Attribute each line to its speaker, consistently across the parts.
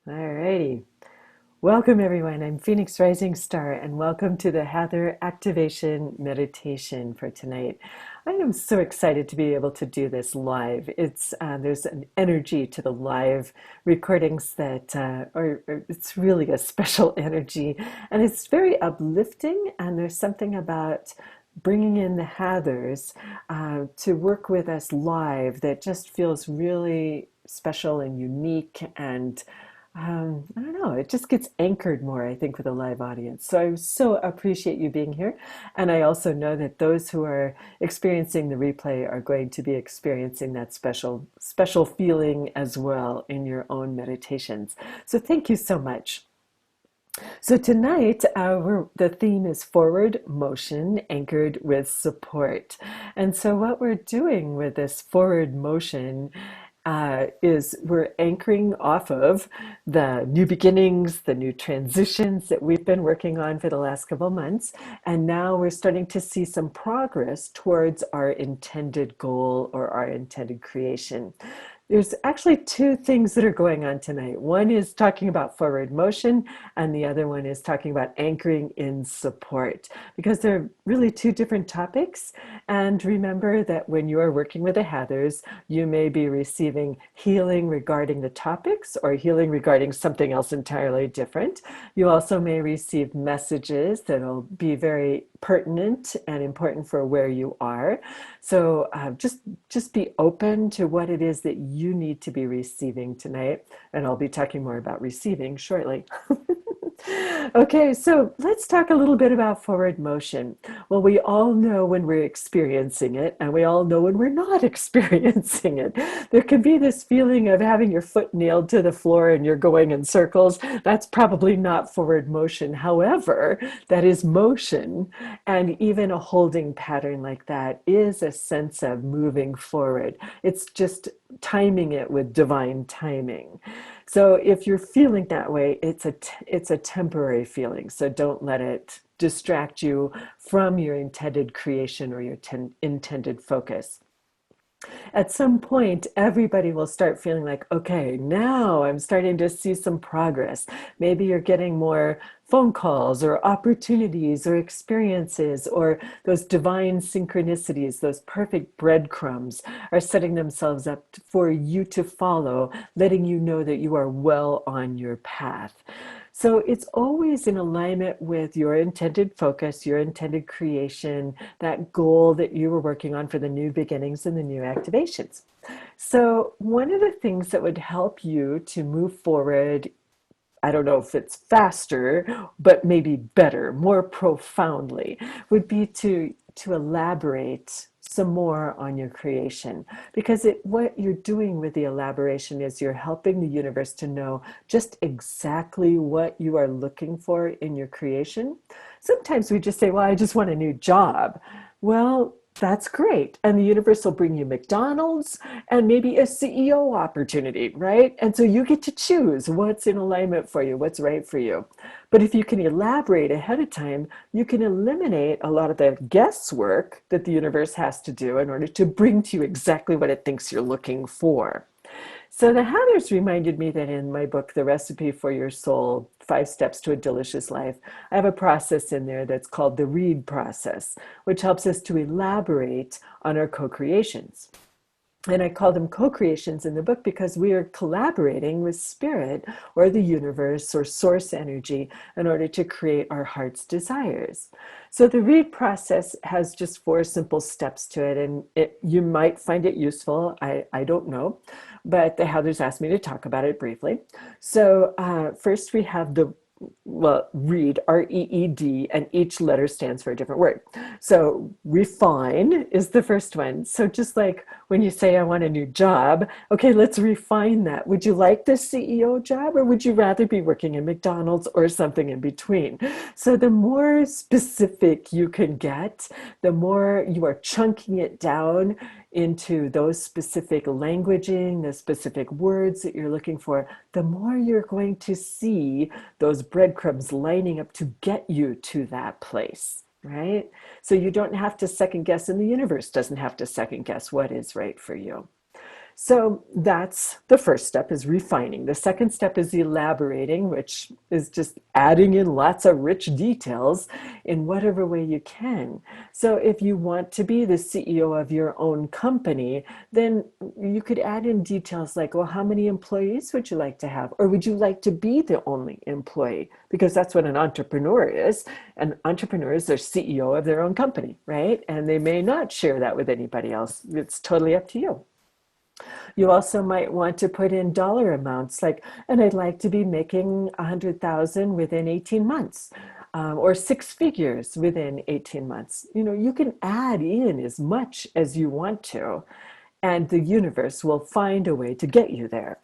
Speaker 1: Alrighty. Welcome everyone. I'm Phoenix Rising Star and welcome to the Hathor Activation Meditation for tonight. I am so excited to be able to do this live. There's an energy to the live recordings that it's really a special energy, and it's very uplifting, and there's something about bringing in the Hathors to work with us live that just feels really special and unique and I don't know, it just gets anchored more, I think, with a live audience. So I so appreciate you being here. And I also know that those who are experiencing the replay are going to be experiencing that special feeling as well in your own meditations. So thank you so much. So tonight, the theme is forward motion anchored with support. And so what we're doing with this forward motion is we're anchoring off of the new beginnings, the new transitions that we've been working on for the last couple of months. And now we're starting to see some progress towards our intended goal or our intended creation. There's actually two things that are going on tonight. One is talking about forward motion, and the other one is talking about anchoring in support, because they're really two different topics. And remember that when you are working with the Hathors, you may be receiving healing regarding the topics or healing regarding something else entirely different. You also may receive messages that'll be very pertinent and important for where you are. So just be open to what it is that you need to be receiving tonight. And I'll be talking more about receiving shortly. Okay, so let's talk a little bit about forward motion. Well, we all know when we're experiencing it, and we all know when we're not experiencing it. There can be this feeling of having your foot nailed to the floor and you're going in circles. That's probably not forward motion. However, that is motion, and even a holding pattern like that is a sense of moving forward. It's just timing it with divine timing. So if you're feeling that way, it's a temporary feeling. So don't let it distract you from your intended creation or your intended focus. At some point, everybody will start feeling like, okay, now I'm starting to see some progress. Maybe you're getting more phone calls or opportunities or experiences, or those divine synchronicities, those perfect breadcrumbs are setting themselves up for you to follow, letting you know that you are well on your path. So it's always in alignment with your intended focus, your intended creation, that goal that you were working on for the new beginnings and the new activations. So one of the things that would help you to move forward, I don't know if it's faster, but maybe better, more profoundly, would be to elaborate some more on your creation, because what you're doing with the elaboration is you're helping the universe to know just exactly what you are looking for in your creation. Sometimes we just say, well, I just want a new job. Well, that's great. And the universe will bring you McDonald's and maybe a CEO opportunity, right? And so you get to choose what's in alignment for you, what's right for you. But if you can elaborate ahead of time, you can eliminate a lot of the guesswork that the universe has to do in order to bring to you exactly what it thinks you're looking for. So the Hathors reminded me that in my book, The Recipe for Your Soul, 5 Steps to a Delicious Life, I have a process in there that's called the read process, which helps us to elaborate on our co-creations. And I call them co-creations in the book because we are collaborating with spirit or the universe or source energy in order to create our heart's desires. So the read process has just 4 simple steps to it, and you might find it useful. I don't know, but the Heathers asked me to talk about it briefly. So first we have the read, R-E-E-D, and each letter stands for a different word. So refine is the first one. So just like when you say, I want a new job, okay, let's refine that. Would you like the CEO job, or would you rather be working in McDonald's or something in between? So the more specific you can get, the more you are chunking it down into those specific languaging, the specific words that you're looking for, the more you're going to see those breadcrumbs lining up to get you to that place, right? So you don't have to second guess, and the universe doesn't have to second guess what is right for you. So that's the first step, is refining. The second step is elaborating, which is just adding in lots of rich details in whatever way you can. So if you want to be the CEO of your own company, then you could add in details like, well, how many employees would you like to have? Or would you like to be the only employee? Because that's what an entrepreneur is. And entrepreneurs are CEO of their own company, right? And they may not share that with anybody else. It's totally up to you. You also might want to put in dollar amounts like, and I'd like to be making 100,000 within 18 months. Or six figures within 18 months. You can add in as much as you want to, and the universe will find a way to get you there.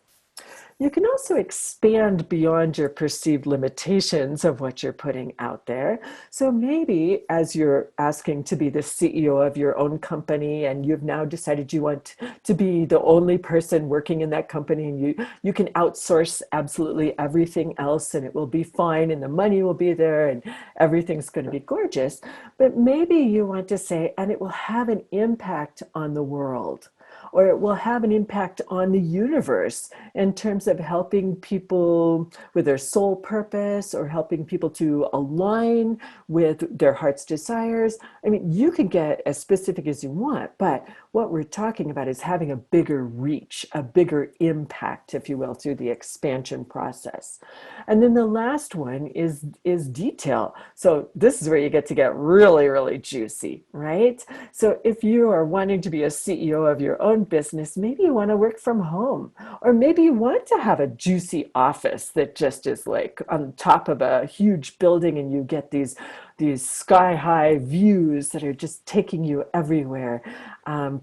Speaker 1: You can also expand beyond your perceived limitations of what you're putting out there. So maybe as you're asking to be the CEO of your own company and you've now decided you want to be the only person working in that company, and you can outsource absolutely everything else and it will be fine and the money will be there and everything's going to be gorgeous. But maybe you want to say, and it will have an impact on the world, or it will have an impact on the universe in terms of helping people with their soul purpose or helping people to align with their heart's desires. I mean, you can get as specific as you want, but what we're talking about is having a bigger reach, a bigger impact, if you will, through the expansion process. And then the last one is detail. So this is where you get to get really, really juicy, right? So if you are wanting to be a CEO of your own business, maybe you want to work from home, or maybe you want to have a juicy office that just is like on top of a huge building and you get these sky high views that are just taking you everywhere.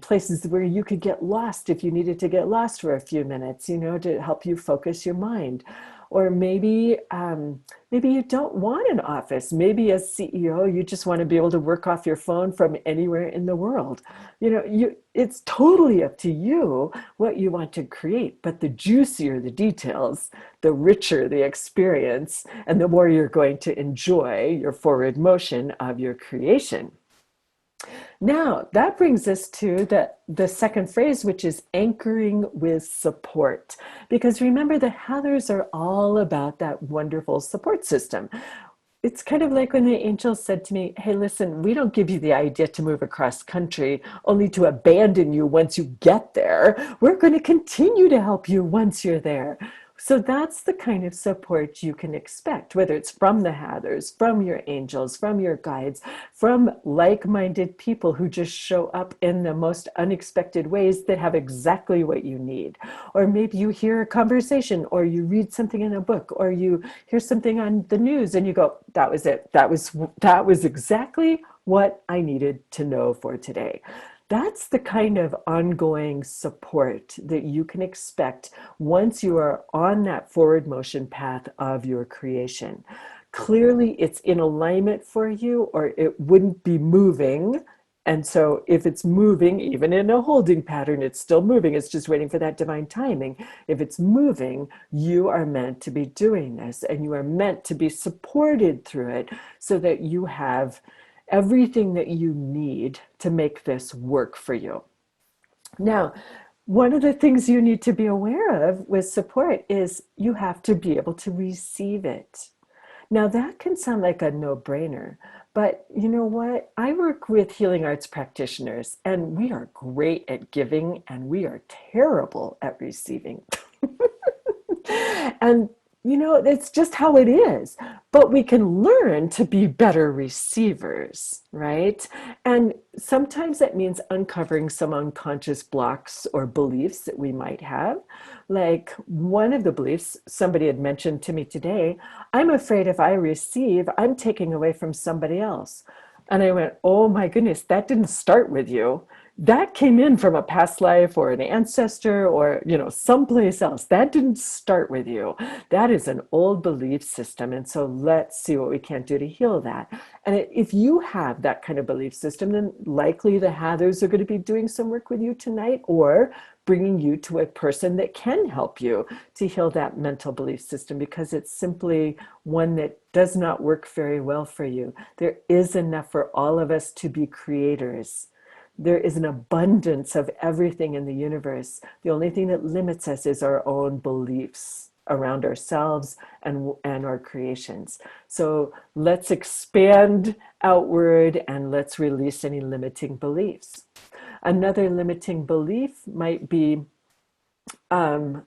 Speaker 1: Places where you could get lost if you needed to get lost for a few minutes, to help you focus your mind. Or maybe you don't want an office. Maybe as CEO, you just want to be able to work off your phone from anywhere in the world. It's totally up to you what you want to create. But the juicier the details, the richer the experience, and the more you're going to enjoy your forward motion of your creation. Now, that brings us to the second phrase, which is anchoring with support. Because remember, the Hathors are all about that wonderful support system. It's kind of like when the angels said to me, hey, listen, we don't give you the idea to move across country only to abandon you once you get there. We're going to continue to help you once you're there. So that's the kind of support you can expect, whether it's from the Hathors, from your angels, from your guides, from like-minded people who just show up in the most unexpected ways that have exactly what you need. Or maybe you hear a conversation, or you read something in a book, or you hear something on the news and you go, that was it. That was exactly what I needed to know for today. That's the kind of ongoing support that you can expect once you are on that forward motion path of your creation. Clearly, it's in alignment for you, or it wouldn't be moving. And so if it's moving, even in a holding pattern, it's still moving. It's just waiting for that divine timing. If it's moving, you are meant to be doing this, and you are meant to be supported through it so that you have everything that you need to make this work for you. Now, one of the things you need to be aware of with support is you have to be able to receive it. Now, that can sound like a no-brainer, but you know what? I work with healing arts practitioners, and we are great at giving, and we are terrible at receiving. And it's just how it is. But we can learn to be better receivers, right? And sometimes that means uncovering some unconscious blocks or beliefs that we might have. Like one of the beliefs somebody had mentioned to me today, I'm afraid if I receive, I'm taking away from somebody else. And I went, oh my goodness, that didn't start with you. That came in from a past life or an ancestor or, someplace else. That didn't start with you. That is an old belief system. And so let's see what we can do to heal that. And if you have that kind of belief system, then likely the Hathors are going to be doing some work with you tonight, or bringing you to a person that can help you to heal that mental belief system, because it's simply one that does not work very well for you. There is enough for all of us to be creators. There is an abundance of everything in the universe. The only thing that limits us is our own beliefs around ourselves and our creations. So let's expand outward and let's release any limiting beliefs. Another limiting belief might be um,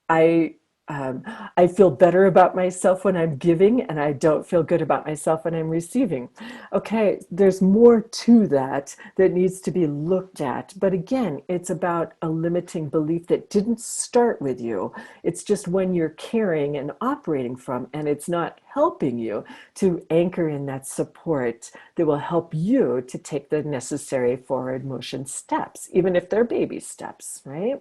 Speaker 1: I I feel better about myself when I'm giving, and I don't feel good about myself when I'm receiving. Okay, there's more to that that needs to be looked at. But again, it's about a limiting belief that didn't start with you. It's just when you're carrying and operating from, and it's not helping you to anchor in that support that will help you to take the necessary forward motion steps, even if they're baby steps, right?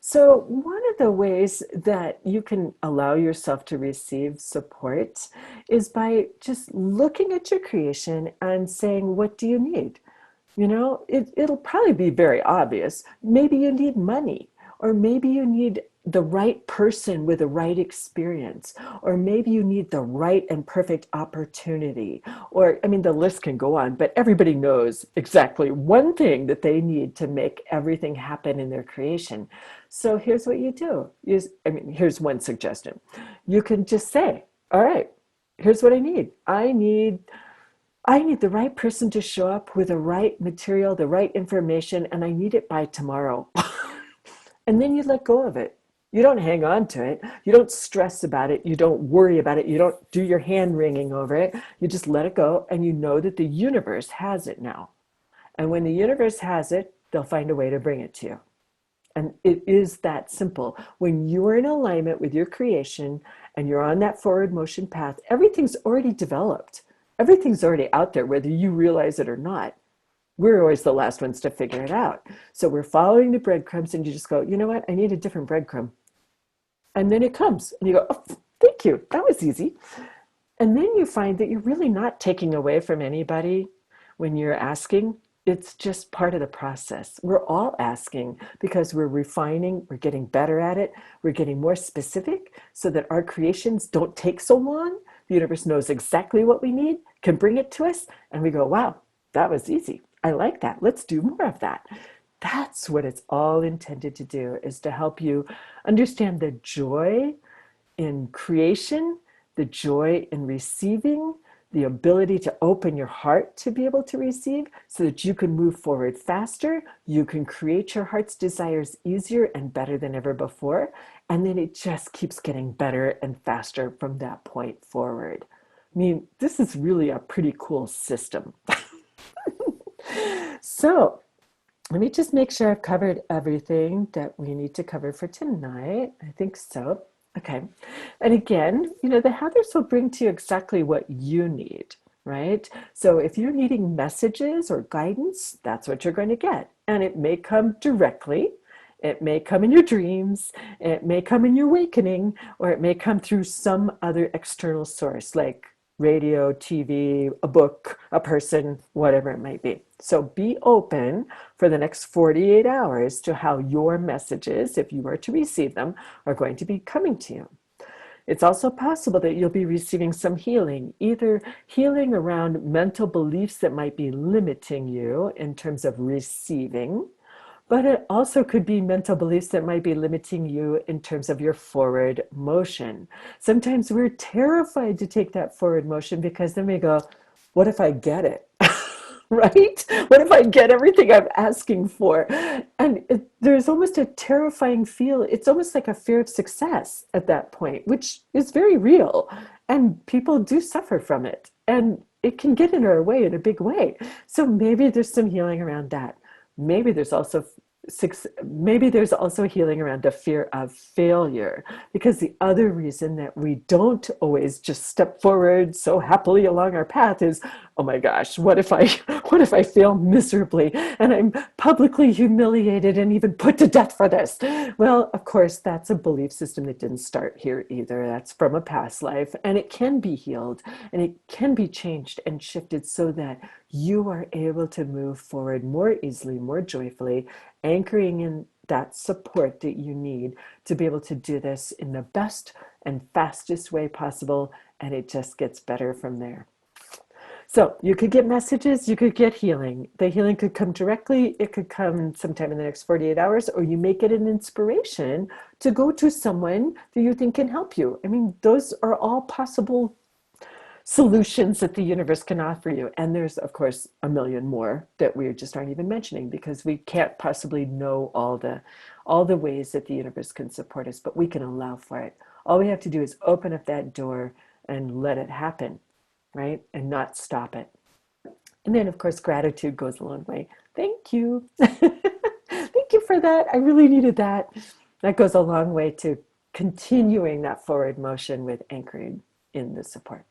Speaker 1: So, one of the ways that you can allow yourself to receive support is by just looking at your creation and saying, what do you need? You know, it'll probably be very obvious. Maybe you need money, or maybe you need the right person with the right experience, or maybe you need the right and perfect opportunity. Or, I mean, the list can go on, but everybody knows exactly one thing that they need to make everything happen in their creation. So here's what you do. Here's one suggestion. You can just say, all right, here's what I need. I need the right person to show up with the right material, the right information, and I need it by tomorrow. And then you let go of it. You don't hang on to it. You don't stress about it. You don't worry about it. You don't do your hand wringing over it. You just let it go, and you know that the universe has it now. And when the universe has it, they'll find a way to bring it to you. And it is that simple. When you're in alignment with your creation and you're on that forward motion path, everything's already developed. Everything's already out there, whether you realize it or not. We're always the last ones to figure it out. So we're following the breadcrumbs, and you just go, you know what? I need a different breadcrumb. And then it comes, and you go, oh, thank you. That was easy. And then you find that you're really not taking away from anybody when you're asking. It's just part of the process. We're all asking because we're refining, we're getting better at it, we're getting more specific so that our creations don't take so long. The universe knows exactly what we need, can bring it to us, and we go, wow, that was easy. I like that. Let's do more of that. That's what it's all intended to do, is to help you understand the joy in creation, the joy in receiving, the ability to open your heart to be able to receive so that you can move forward faster. You can create your heart's desires easier and better than ever before. And then it just keeps getting better and faster from that point forward. I mean, this is really a pretty cool system. So, let me just make sure I've covered everything that we need to cover for tonight. I think so. Okay. And again, the Hathors will bring to you exactly what you need, right? So if you're needing messages or guidance, that's what you're going to get. And it may come directly. It may come in your dreams, it may come in your awakening, or it may come through some other external source like radio, TV, a book, a person, whatever it might be. So be open for the next 48 hours to how your messages, if you are to receive them, are going to be coming to you. It's also possible that you'll be receiving some healing, either healing around mental beliefs that might be limiting you in terms of receiving, but it also could be mental beliefs that might be limiting you in terms of your forward motion. Sometimes we're terrified to take that forward motion because then we go, what if I get it? Right? What if I get everything I'm asking for? And there's almost a terrifying feel. It's almost like a fear of success at that point, which is very real. And people do suffer from it. And it can get in our way in a big way. So maybe there's some healing around that. Maybe there's also healing around the fear of failure, because the other reason that we don't always just step forward so happily along our path is, oh my gosh, what if I what if I fail miserably and I'm publicly humiliated and even put to death for this? Well, of course, that's a belief system that didn't start here either. That's from a past life, and it can be healed and it can be changed and shifted so that you are able to move forward more easily, more joyfully, anchoring in that support that you need to be able to do this in the best and fastest way possible. And it just gets better from there. So you could get messages, you could get healing. The healing could come directly, it could come sometime in the next 48 hours, or you may get an inspiration to go to someone that you think can help you. I mean, those are all possible solutions that the universe can offer you. And there's, of course, a million more that we just aren't even mentioning because we can't possibly know all the ways that the universe can support us, but we can allow for it. All we have to do is open up that door and let it happen, right? And not stop it. And then, of course, gratitude goes a long way. Thank you. Thank you for that. I really needed that. That goes a long way to continuing that forward motion with anchoring in the support.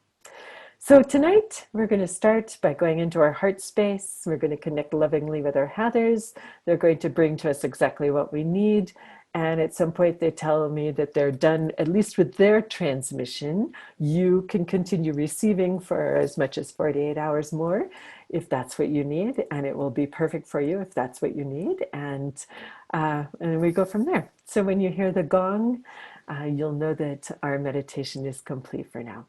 Speaker 1: So tonight we're going to start by going into our heart space. We're going to connect lovingly with our Hathors. They're going to bring to us exactly what we need. And at some point they tell me that they're done, at least with their transmission. You can continue receiving for as much as 48 hours more if that's what you need. And it will be perfect for you if that's what you need. And we go from there. So when you hear the gong, you'll know that our meditation is complete for now.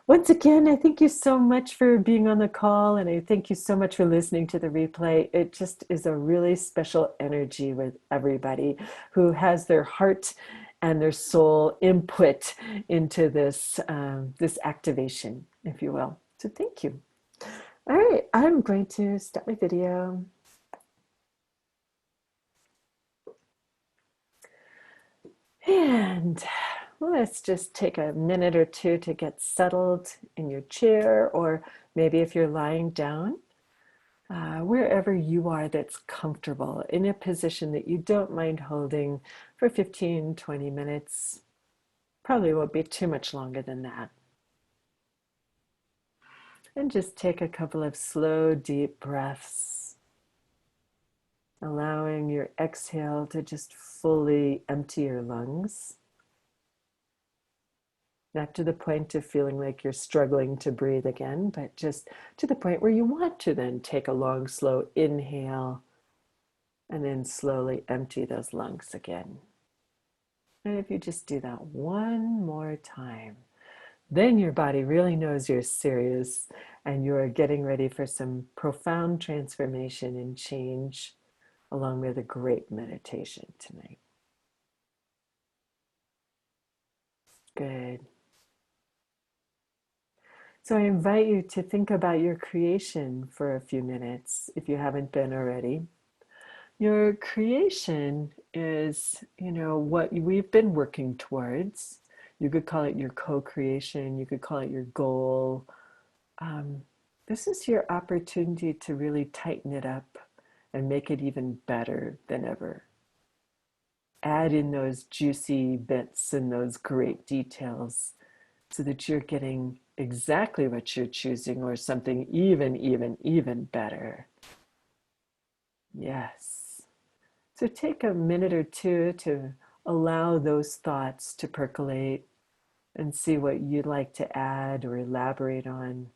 Speaker 1: Once again, I thank you so much for being on the call, and I thank you so much for listening to the replay. It just is a really special energy with everybody who has their heart and their soul input into this activation, if you will. So thank you. All right, I'm going to start my video. And let's just take a minute or two to get settled in your chair, or maybe if you're lying down, wherever you are that's comfortable, in a position that you don't mind holding for 15, 20 minutes. Probably won't be too much longer than that. And just take a couple of slow, deep breaths, allowing your exhale to just fully empty your lungs. Not to the point of feeling like you're struggling to breathe again, but just to the point where you want to then take a long, slow inhale and then slowly empty those lungs again. And if you just do that one more time, then your body really knows you're serious and you're getting ready for some profound transformation and change, along with a great meditation tonight. Good. So I invite you to think about your creation for a few minutes, if you haven't been already. Your creation is, what we've been working towards. You could call it your co-creation, you could call it your goal. This is your opportunity to really tighten it up and make it even better than ever. Add in those juicy bits and those great details so that you're getting exactly what you're choosing, or something even better. Yes. So take a minute or two to allow those thoughts to percolate and see what you'd like to add or elaborate on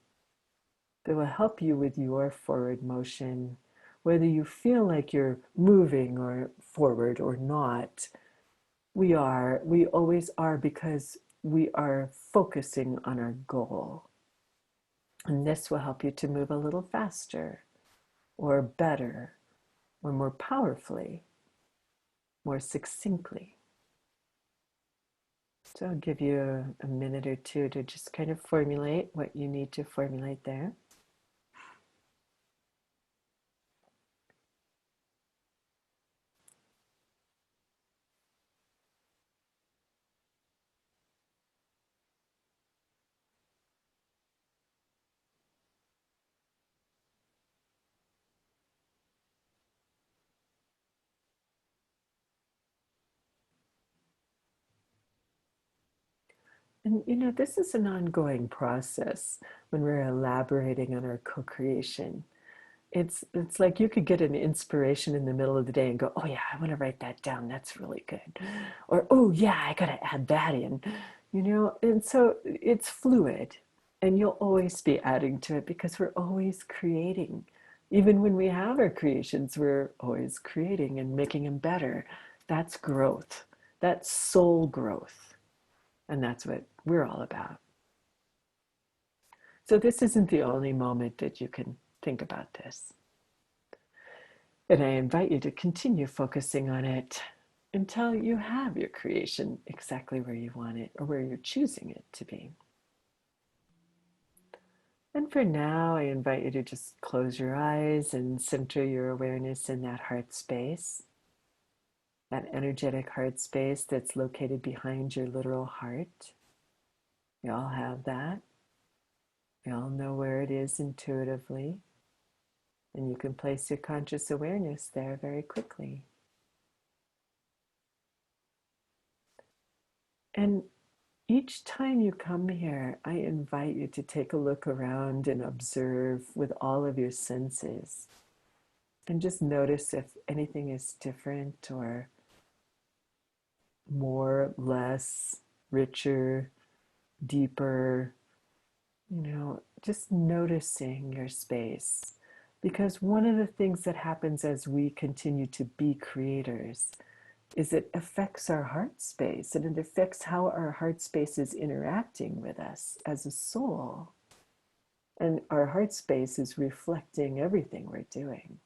Speaker 1: that will help you with your forward motion, whether you feel like you're moving or forward or not. We always are, because we are focusing on our goal. And this will help you to move a little faster or better or more powerfully, more succinctly. So I'll give you a minute or two to just kind of formulate what you need to formulate there. And this is an ongoing process when we're elaborating on our co-creation. It's like you could get an inspiration in the middle of the day and go, oh yeah, I want to write that down. That's really good. Or, oh yeah, I got to add that in, and so it's fluid, and you'll always be adding to it because we're always creating. Even when we have our creations, we're always creating and making them better. That's growth. That's soul growth. And that's what we're all about. So this isn't the only moment that you can think about this. And I invite you to continue focusing on it until you have your creation exactly where you want it or where you're choosing it to be. And for now, I invite you to just close your eyes and center your awareness in that heart space, that energetic heart space that's located behind your literal heart. We all have that. We all know where it is intuitively. And you can place your conscious awareness there very quickly. And each time you come here, I invite you to take a look around and observe with all of your senses. And just notice if anything is different or more, less, richer, deeper, just noticing your space. Because one of the things that happens as we continue to be creators is it affects our heart space, and it affects how our heart space is interacting with us as a soul. And our heart space is reflecting everything we're doing.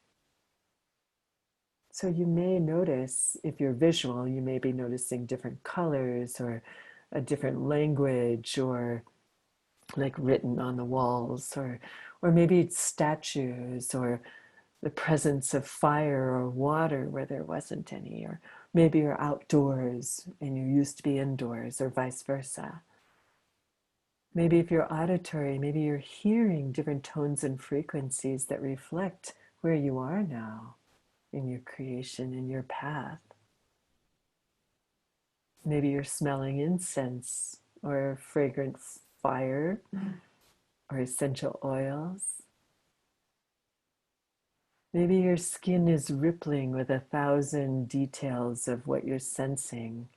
Speaker 1: So you may notice, if you're visual, you may be noticing different colors or a different language, or like written on the walls, or maybe it's statues, or the presence of fire or water where there wasn't any, or maybe you're outdoors and you used to be indoors, or vice versa. Maybe if you're auditory, maybe you're hearing different tones and frequencies that reflect where you are now in your creation, in your path. Maybe you're smelling incense or fragrant fire or essential oils. Maybe your skin is rippling with 1,000 details of what you're sensing,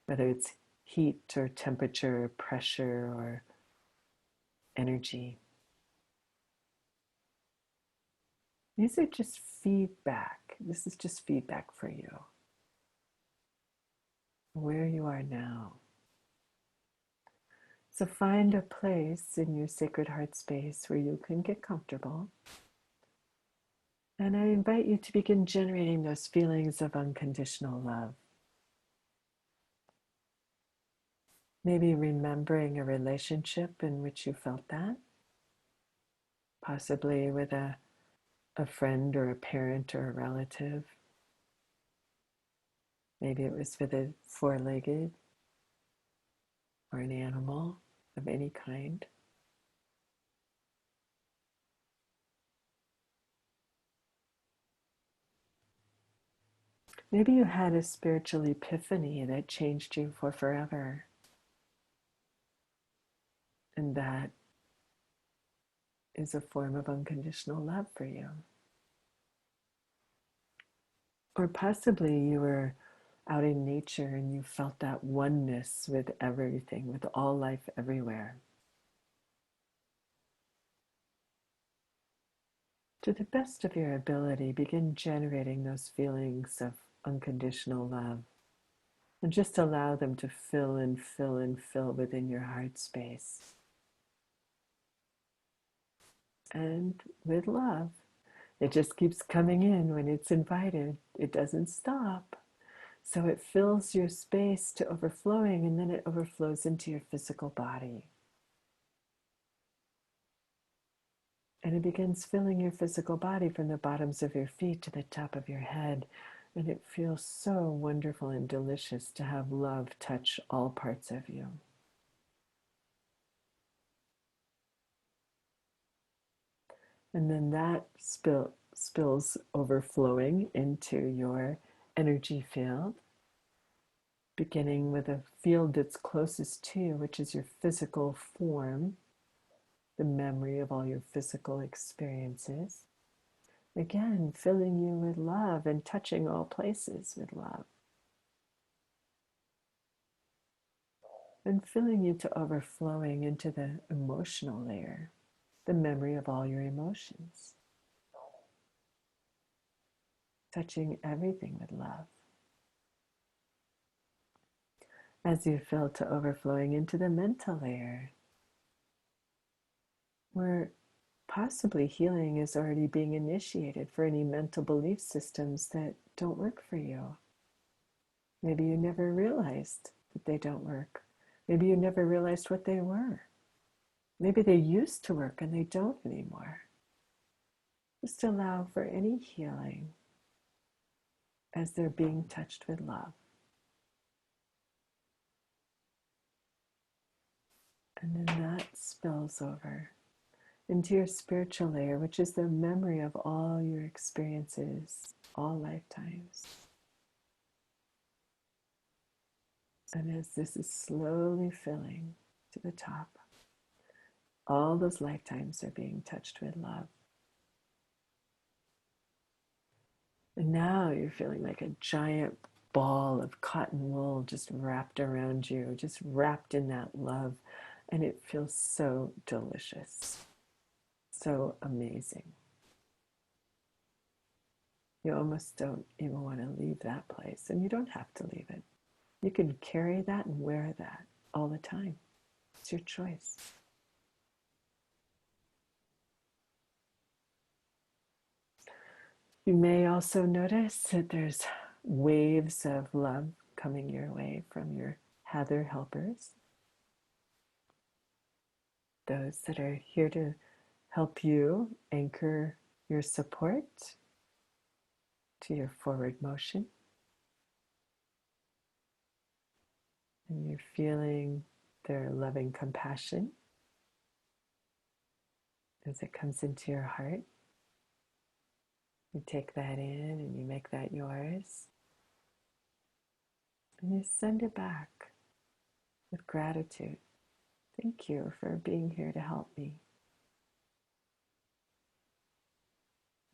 Speaker 1: whether it's heat or temperature or pressure or energy. These are just feedback. This is just feedback for you, where you are now. So find a place in your sacred heart space where you can get comfortable. And I invite you to begin generating those feelings of unconditional love. Maybe remembering a relationship in which you felt that, possibly with a friend or a parent or a relative. Maybe it was with a four-legged or an animal of any kind. Maybe you had a spiritual epiphany that changed you for forever. And that is a form of unconditional love for you. Or possibly you were out in nature and you felt that oneness with everything, with all life everywhere. To the best of your ability, begin generating those feelings of unconditional love. And just allow them to fill and fill and fill within your heart space. And with love, it just keeps coming in when it's invited. It doesn't stop. So it fills your space to overflowing, and then it overflows into your physical body. And it begins filling your physical body from the bottoms of your feet to the top of your head. And it feels so wonderful and delicious to have love touch all parts of you. And then that spills overflowing into your energy field, beginning with a field that's closest to you, which is your physical form, the memory of all your physical experiences. Again, filling you with love and touching all places with love. And filling you to overflowing into the emotional layer, the memory of all your emotions. Touching everything with love. As you fill to overflowing into the mental layer, Where possibly healing is already being initiated for any mental belief systems that don't work for you. Maybe you never realized that they don't work. Maybe you never realized what they were. Maybe they used to work and they don't anymore. Just allow for any healing as they're being touched with love. And then that spills over into your spiritual layer, which is the memory of all your experiences, all lifetimes. And as this is slowly filling to the top, all those lifetimes are being touched with love. And now you're feeling like a giant ball of cotton wool just wrapped around you, just wrapped in that love. And it feels so delicious, so amazing. You almost don't even want to leave that place, and you don't have to leave it. You can carry that and wear that all the time. It's your choice. You may also notice that there's waves of love coming your way from your Hathor helpers, those that are here to help you anchor your support to your forward motion. And you're feeling their loving compassion as it comes into your heart. You take that in and you make that yours. And you send it back with gratitude. Thank you for being here to help me.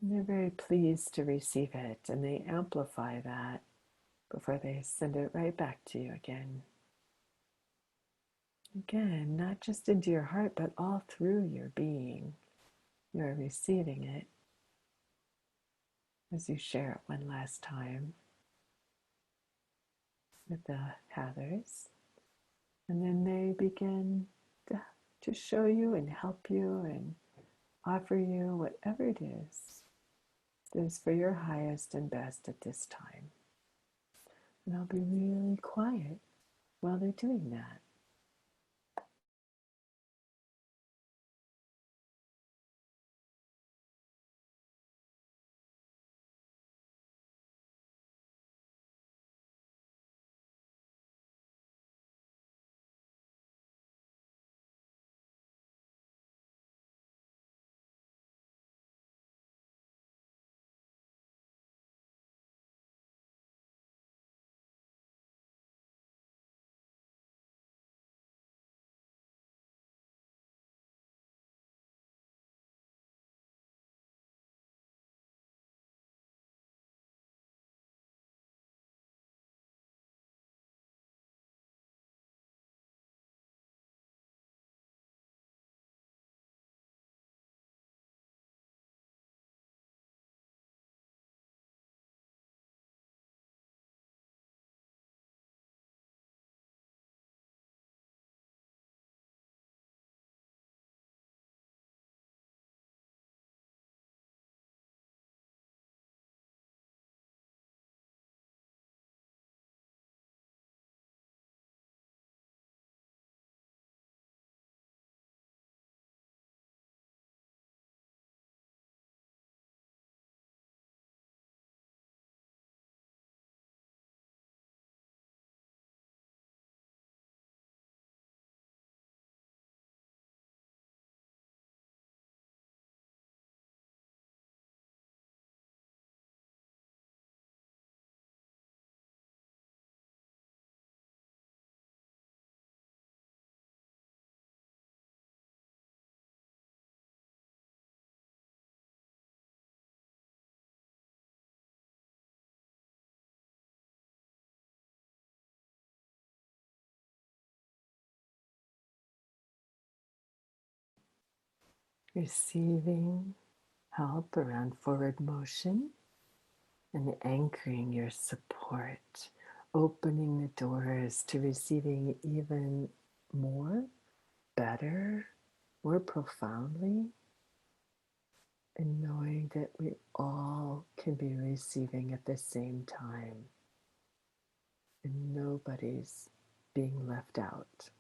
Speaker 1: And they're very pleased to receive it, and they amplify that before they send it right back to you again. Again, not just into your heart, but all through your being. You are receiving it as you share it one last time with the Hathors. And then they begin to show you and help you and offer you whatever it is that is for your highest and best at this time. And I'll be really quiet while they're doing that. Receiving help around forward motion and anchoring your support, opening the doors to receiving even more, better, more profoundly, and knowing that we all can be receiving at the same time and nobody's being left out.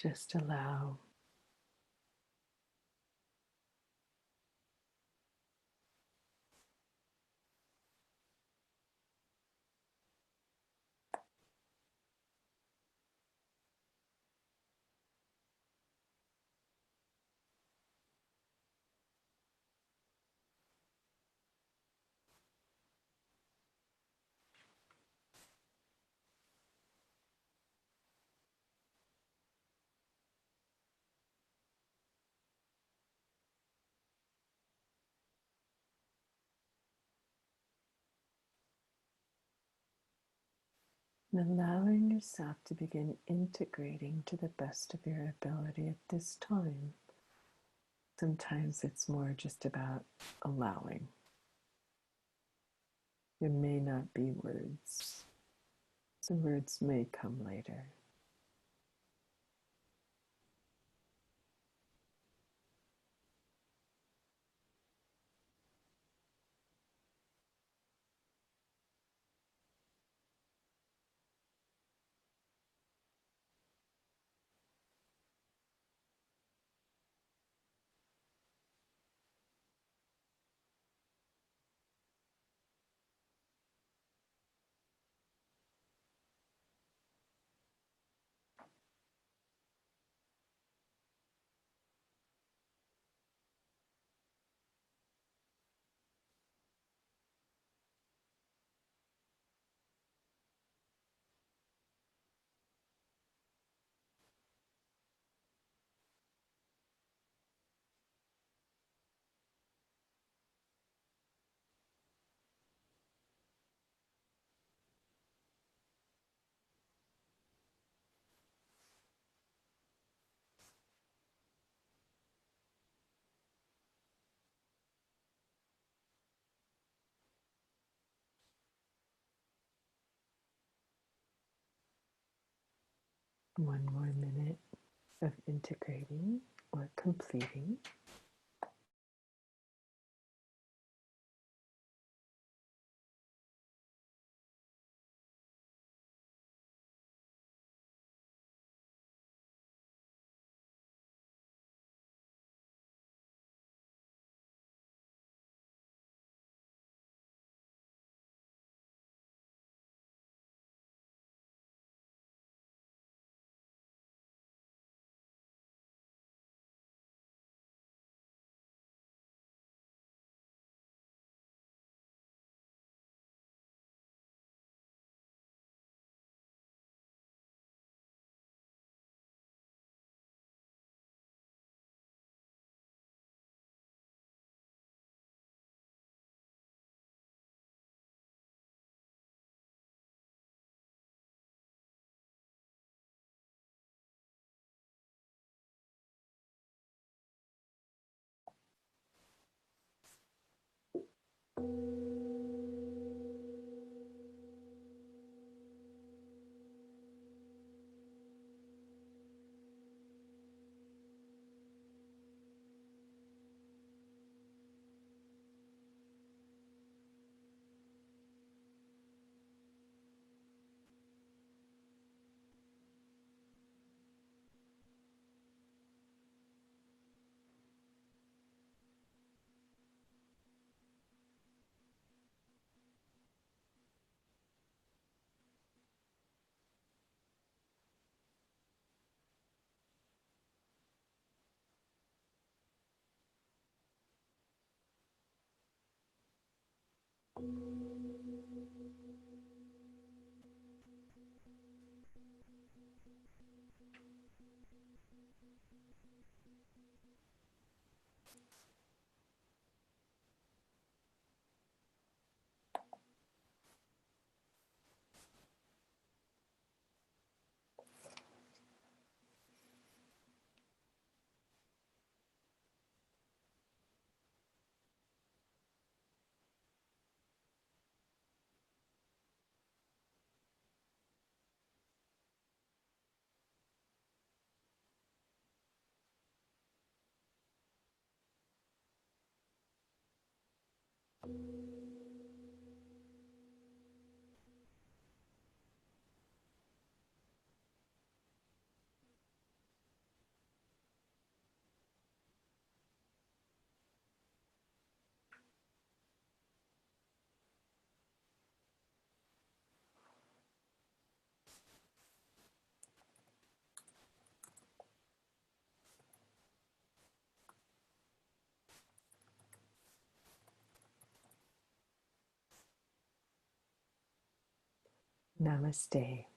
Speaker 1: Just allow. And allowing yourself to begin integrating to the best of your ability at this time. Sometimes it's more just about allowing. There may not be words. The words may come later. One more minute of integrating or completing. Namaste.